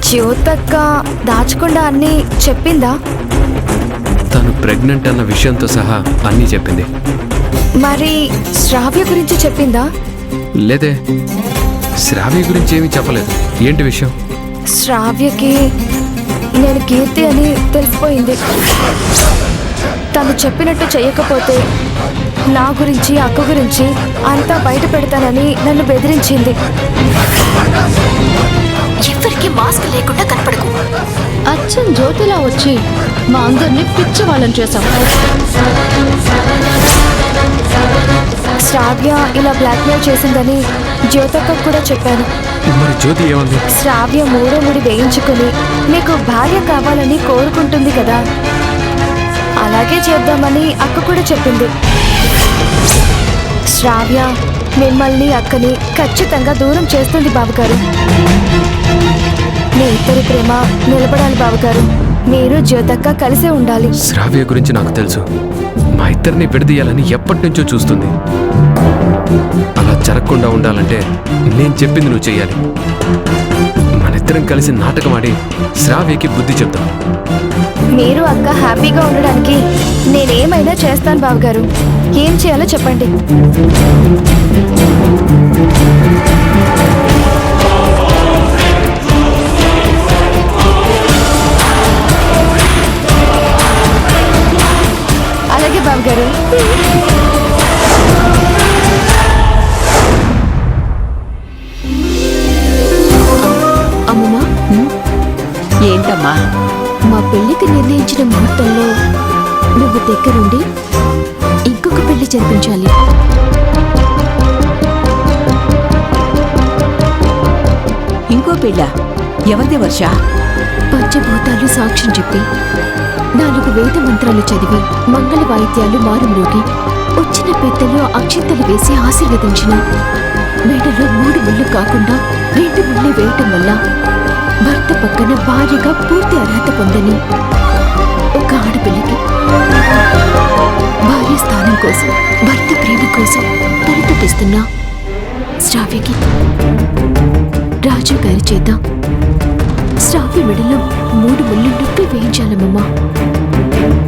జ్యోతక్క దాచకుండా అన్నీ చెప్పిందా? తను ప్రెగ్నెంట్ అన్న విషయంతో సహా అన్నీ చెప్పింది. మరి శ్రావ్య గురించి చెప్పిందా? లేదే, శ్రావ్య గురించి ఏమీ చెప్పలేదు. ఏంటి విషయం? శ్రావ్యకి నేను కీర్తి అని తెలిసిపోయింది. తను చెప్పినట్టు చేయకపోతే నా గురించి అక్క గురించి అంతా బయట పెడతానని నన్ను బెదిరించింది. ఎవరికి మాస్క్ లేకుండా కనపడకు. అచ్చం జ్యోతిలా వచ్చి మా అందరినీ పిచ్చి వాళ్ళని చేశాం. శ్రావ్య ఇలా బ్లాక్మెయిల్ చేసిందని జ్యోతక్క కూడా చెప్పాను. మరి జ్యోతి ఏమంది? శ్రావ్య మూడో ముడి వేయించుకుని నీకు భార్య కావాలని కోరుకుంటుంది కదా, అలాగే చేద్దామని అక్క కూడా చెప్పింది. శ్రావ్య మిమ్మల్ని అక్కని ఖచ్చితంగా దూరం చేస్తుంది బావగారు. మీ ఇద్దరి ప్రేమ నిలబడాలి బావగారు. మీరు జ్యోతక్క కలిసే ఉండాలి. శ్రావ్య గురించి నాకు తెలుసు. మా ఇద్దరిని విడదీయాలని ఎప్పటి నుంచో చూస్తుంది. అలా జరగకుండా ఉండాలంటే నేను చెప్పింది నువ్వు చెయ్యాలి. మనిద్దరం కలిసి నాటకం ఆడి శ్రావ్యకి బుద్ధి చెప్తాం. మీరు అక్క హ్యాపీగా ఉండడానికి నేనేమైనా చేస్తాను బావగారు. ఏం చేయాలో చెప్పండి. అలాగే బావగారు. అమ్మమ్మా, ఏంటమ్మా? మా పెళ్లికి నిర్ణయించిన ముహూర్తంలో నువ్వు దగ్గరుండి ఇంకొక పెళ్లి జరిపించాలి. ఇంకో పెళ్ళ? ఎవరిది వర్ష? పంచభూతాలు సాక్ష్యం చెప్పి 4 వేద మంత్రాలు చదివి మంగళ వాయిద్యాలు మారుమ్రోగి వచ్చిన పెద్దలు అక్షింతలు వేసి ఆశీర్వదించిన మెడలో 3 ముళ్ళు కాకుండా 2 ముళ్ళు వేయటం వల్ల భర్త పక్కన భార్యగా పూర్తి అర్హత పొందని ఒక ఆడపిల్లకి భార్య స్థానం కోసం, భర్త ప్రేమ కోసం పరితపిస్తున్నా శ్రావ్యకి రాజు గారి చేత శ్రావ్య మెడలో 3 ముళ్ళు నొప్పి వేయించాలమ్మా.